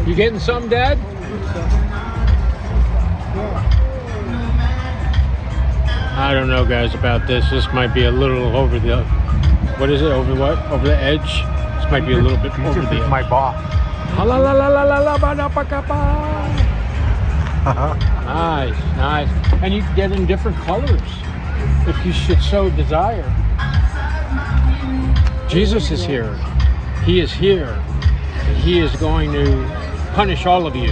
You getting some, Dad? I don't know, guys, about this. This might be a little over the... What is it? Over what? Over the edge? This might be a little bit over the edge. My boss. Nice, nice. And you can get in different colors if you should so desire. Jesus is here. He is here. He is going to punish all of you.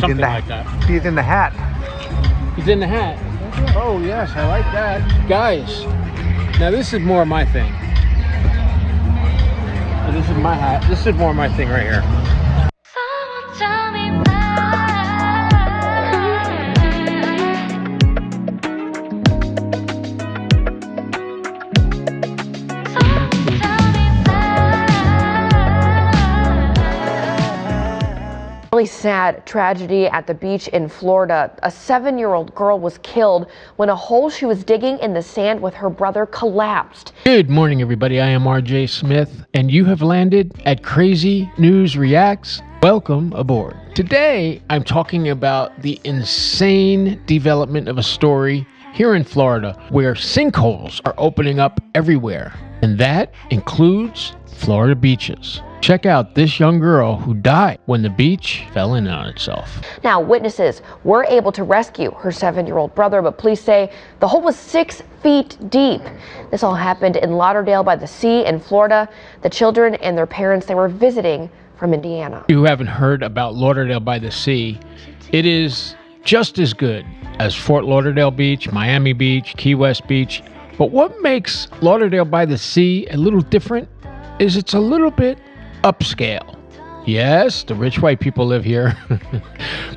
Something like that. He's in the hat. He's in the hat. Oh yes, I like that. Guys, now this is more my thing. This is my hat. This is more my thing right here. Someone tell me Really sad tragedy at the beach in Florida. A 7-year-old girl was killed when a hole she was digging in the sand with her brother collapsed. Good morning, everybody. I am RJ Smith, and you have landed at Crazy News Reacts. Welcome aboard. Today, I'm talking about the insane development of a story here in Florida where sinkholes are opening up everywhere, and that includes Florida beaches. Check out this young girl who died when the beach fell in on itself. Now, witnesses were able to rescue her 7-year-old brother, but police say the hole was 6 feet deep. This all happened in Lauderdale by the Sea in Florida. The children and their parents, they were visiting from Indiana. If you haven't heard about Lauderdale by the Sea, it is just as good as Fort Lauderdale Beach, Miami Beach, Key West Beach. But what makes Lauderdale by the Sea a little different is it's a little bit upscale. Yes, the rich white people live here,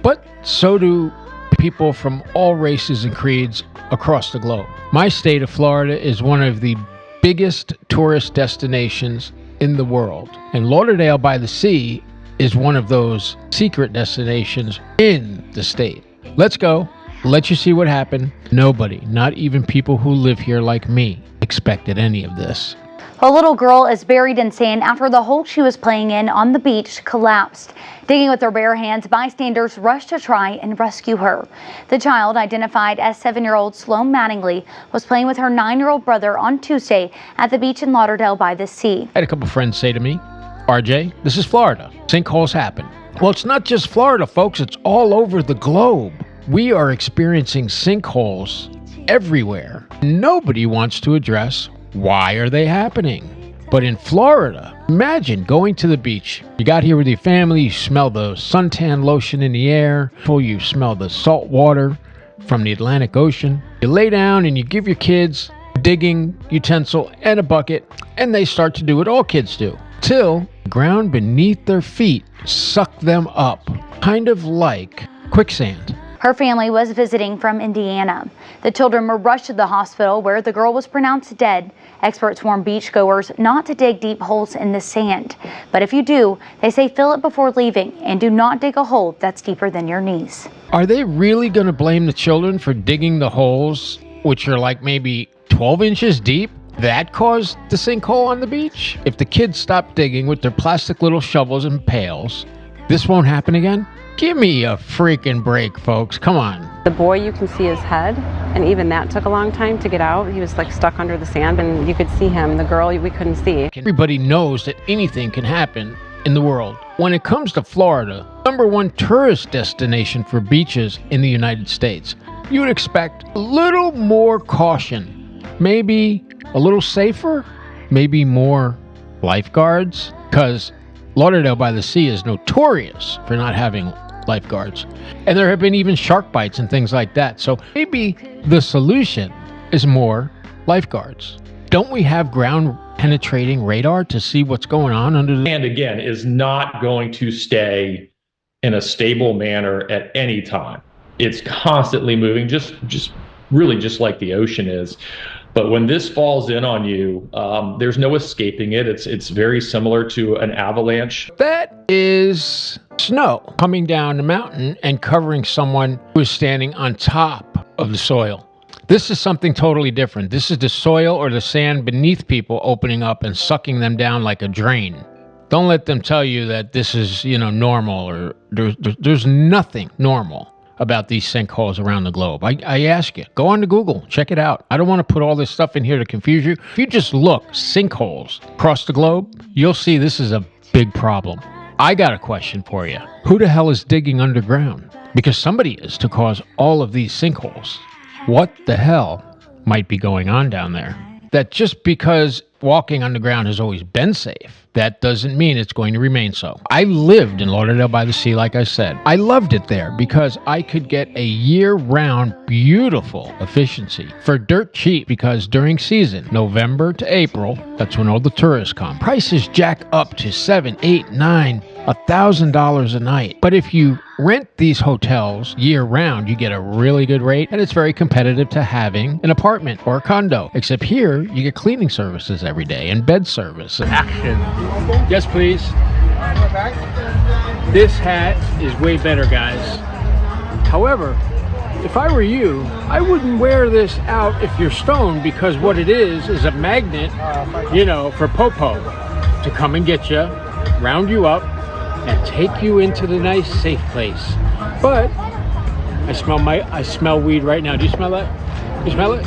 but so do people from all races and creeds across the globe. My state of Florida is one of the biggest tourist destinations in the world, and Lauderdale by the Sea is one of those secret destinations in the state. Let's go. Let you see what happened. Nobody, not even people who live here like me, expected any of this. A little girl is buried in sand after the hole she was playing in on the beach collapsed. Digging with their bare hands, bystanders rushed to try and rescue her. The child, identified as 7-year-old Sloan Mattingly, was playing with her 9-year-old brother on Tuesday at the beach in Lauderdale by the Sea. I had a couple friends say to me, RJ, this is Florida. Sinkholes happen. Well, it's not just Florida, folks. It's all over the globe. We are experiencing sinkholes everywhere. Nobody wants to address why are they happening. But in Florida, imagine going to the beach. You got here with your family, you smell the suntan lotion in the air, you smell the salt water from the Atlantic Ocean. You lay down and you give your kids a digging utensil and a bucket, and they start to do what all kids do, till the ground beneath their feet suck them up, kind of like quicksand. Her family was visiting from Indiana. The children were rushed to the hospital where the girl was pronounced dead. Experts warn beachgoers not to dig deep holes in the sand. But if you do, they say fill it before leaving and do not dig a hole that's deeper than your knees. Are they really going to blame the children for digging the holes, which are like maybe 12 inches deep? That caused the sinkhole on the beach? If the kids stop digging with their plastic little shovels and pails, this won't happen again? Give me a freaking break, folks. Come on. The boy, you can see his head, and even that took a long time to get out. He was like stuck under the sand, and you could see him. The girl, we couldn't see. Everybody knows that anything can happen in the world. When it comes to Florida, #1 tourist destination for beaches in the United States, you would expect a little more caution. Maybe a little safer, maybe more lifeguards, because Lauderdale by the Sea is notorious for not having lifeguards. And there have been even shark bites and things like that. So maybe the solution is more lifeguards. Don't we have ground penetrating radar to see what's going on under the... And again, is not going to stay in a stable manner at any time. It's constantly moving, just really just like the ocean is. But when this falls in on you, there's no escaping it. It's very similar to an avalanche. That is snow coming down the mountain and covering someone who is standing on top of the soil. This is something totally different. This is the soil or the sand beneath people opening up and sucking them down like a drain. Don't let them tell you that this is, normal, or there's nothing normal about these sinkholes around the globe. I ask you, go on to Google, check it out. I don't want to put all this stuff in here to confuse you. If you just look sinkholes across the globe, you'll see this is a big problem. I got a question for you. Who the hell is digging underground? Because somebody is to cause all of these sinkholes. What the hell might be going on down there? That just because walking underground has always been safe, that doesn't mean it's going to remain so. I lived in Lauderdale by the Sea, like I said. I loved it there because I could get a year-round beautiful efficiency for dirt cheap, because during season, November to April, that's when all the tourists come, prices jack up to $7, $8, $9, $1,000 a night. But if you rent these hotels year-round, you get a really good rate, and it's very competitive to having an apartment or a condo. Except here, you get cleaning services every day and bed service. Action. Yes, please. This hat is way better, guys. However, if I were you, I wouldn't wear this out if you're stoned, because what it is a magnet, for Popo to come and get you, round you up, and take you into the nice, safe place. But I smell weed right now. Do you smell that? You smell it?